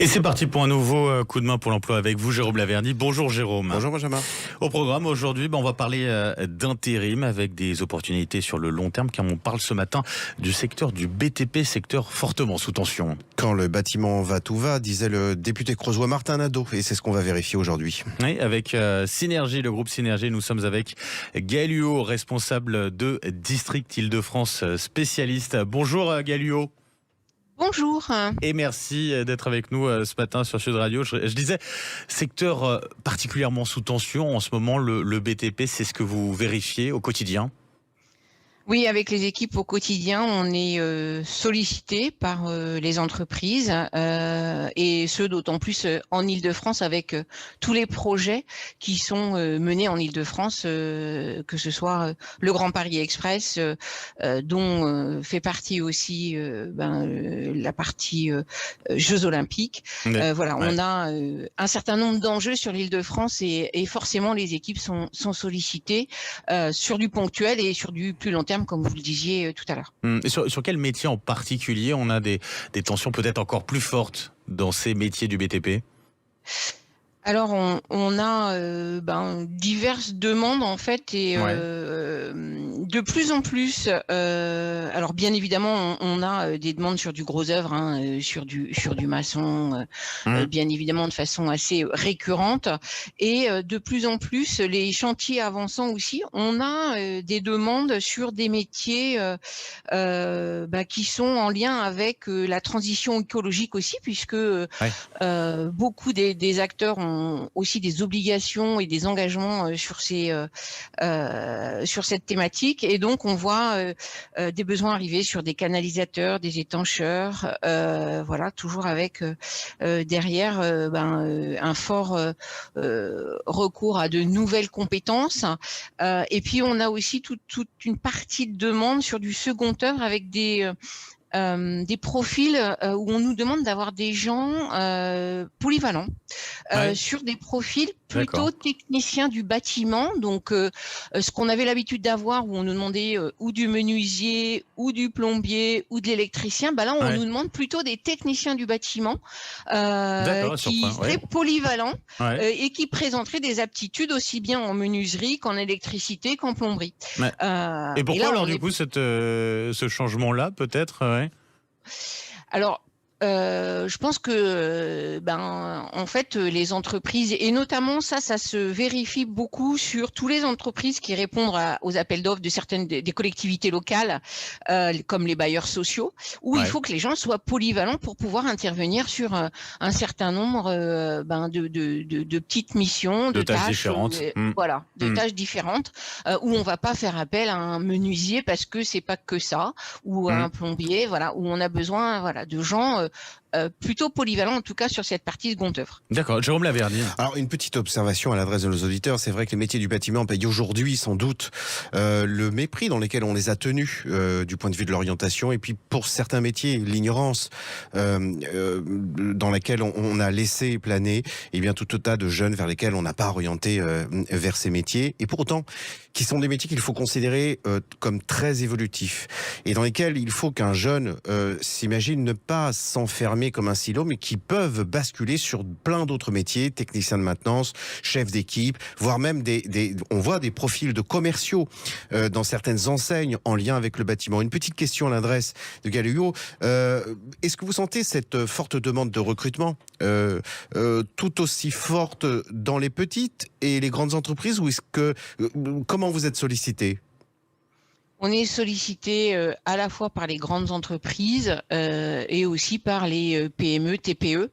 Et c'est parti pour un nouveau coup de main pour l'emploi avec vous, Jérôme Laverny. Bonjour Jérôme. Bonjour Benjamin. Au programme aujourd'hui, on va parler d'intérim avec des opportunités sur le long terme, car on parle ce matin du secteur du BTP, secteur fortement sous tension. Quand le bâtiment va, tout va, disait le député creusois Martin Nadeau, et c'est ce qu'on va vérifier aujourd'hui. Oui, avec Synergie, le groupe Synergie, nous sommes avec Gaël Huot, responsable de District Île-de-France, spécialiste. Bonjour Gaël Huot. Bonjour. Et merci d'être avec nous ce matin sur Sud Radio. Je disais, secteur particulièrement sous tension en ce moment, le BTP, c'est ce que vous vérifiez au quotidien ? Oui, avec les équipes au quotidien, on est sollicité par les entreprises et ce d'autant plus en Île-de-France avec tous les projets qui sont menés en Île-de-France, que ce soit le Grand Paris Express, dont fait partie aussi la partie Jeux Olympiques. Voilà, on a un certain nombre d'enjeux sur l'Île-de-France et forcément les équipes sont sollicitées sur du ponctuel et sur du plus long terme, comme vous le disiez tout à l'heure. Et sur quel métier en particulier on a des tensions peut-être encore plus fortes dans ces métiers du BTP ? Alors on a diverses demandes en fait et de plus en plus. Alors bien évidemment on a des demandes sur du gros œuvre, sur du maçon, bien évidemment de façon assez récurrente et de plus en plus les chantiers avançant aussi. On a des demandes sur des métiers qui sont en lien avec la transition écologique aussi, puisque beaucoup des acteurs ont aussi des obligations et des engagements sur cette thématique, et donc on voit des besoins arriver sur des canalisateurs, des étancheurs, toujours avec derrière un fort recours à de nouvelles compétences, et puis on a aussi toute une partie de demande sur du second œuvre avec des profils où on nous demande d'avoir des gens polyvalents sur des profils plutôt techniciens du bâtiment. Donc ce qu'on avait l'habitude d'avoir où on nous demandait ou du menuisier ou du plombier ou de l'électricien, là on nous demande plutôt des techniciens du bâtiment qui seraient polyvalents et qui présenteraient des aptitudes aussi bien en menuiserie qu'en électricité qu'en plomberie. Et pourquoi alors du coup ce changement-là peut-être Alors, je pense que en fait les entreprises, et notamment ça se vérifie beaucoup sur toutes les entreprises qui répondent aux appels d'offres de certaines des collectivités locales, comme les bailleurs sociaux, où il faut que les gens soient polyvalents pour pouvoir intervenir sur un certain nombre de petites missions, de tâches différentes, tâches différentes, où on va pas faire appel à un menuisier parce que c'est pas que ça, ou à un plombier, où on a besoin de gens plutôt polyvalent, en tout cas sur cette partie seconde œuvre. D'accord, Jérôme Laverny. Alors une petite observation à l'adresse de nos auditeurs, c'est vrai que les métiers du bâtiment payent aujourd'hui sans doute le mépris dans lequel on les a tenus du point de vue de l'orientation, et puis pour certains métiers l'ignorance dans laquelle on a laissé planer tout un tas de jeunes vers lesquels on n'a pas orienté vers ces métiers, et pour autant qui sont des métiers qu'il faut considérer comme très évolutifs et dans lesquels il faut qu'un jeune s'imagine ne pas s'enfermer comme un silo, mais qui peuvent basculer sur plein d'autres métiers, technicien de maintenance, chef d'équipe, voire même on voit des profils de commerciaux dans certaines enseignes en lien avec le bâtiment. Une petite question à l'adresse de Gaël Huot. Est-ce que vous sentez cette forte demande de recrutement tout aussi forte dans les petites et les grandes entreprises, ou comment vous êtes sollicité ? On est sollicité à la fois par les grandes entreprises et aussi par les PME, TPE.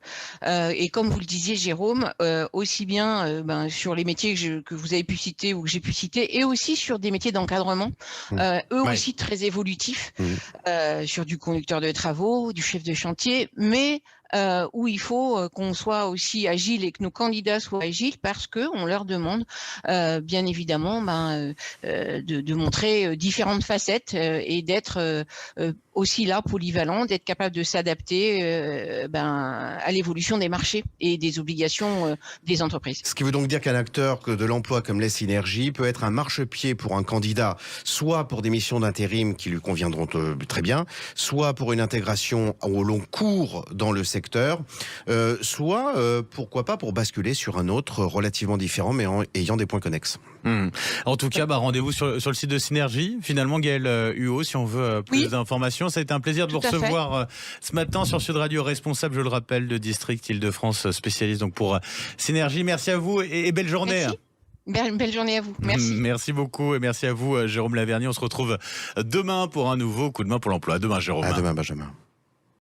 Et comme vous le disiez, Jérôme, aussi bien sur les métiers que vous avez pu citer ou que j'ai pu citer, et aussi sur des métiers d'encadrement, aussi très évolutifs, sur du conducteur de travaux, du chef de chantier, mais où il faut qu'on soit aussi agile et que nos candidats soient agiles, parce que on leur demande bien évidemment de montrer différentes facettes et d'être aussi là polyvalent, d'être capable de s'adapter à l'évolution des marchés et des obligations des entreprises. Ce qui veut donc dire qu'un acteur de l'emploi comme Les Synergies peut être un marchepied pour un candidat, soit pour des missions d'intérim qui lui conviendront très bien, soit pour une intégration au long cours dans le secteur, soit, pourquoi pas, pour basculer sur un autre relativement différent mais ayant des points connexes. En tout cas, rendez-vous sur le site de Synergie. Finalement, Gaëlle Huot, si on veut plus d'informations. Ça a été un plaisir de vous recevoir ce matin sur Sud Radio, responsable, je le rappelle, de District Île-de-France, spécialiste donc pour Synergie. Merci à vous et belle journée. Merci. Belle journée à vous. Merci. Merci beaucoup et merci à vous, Jérôme Lavernier. On se retrouve demain pour un nouveau coup de main pour l'emploi. À demain, Jérôme. À demain, Benjamin.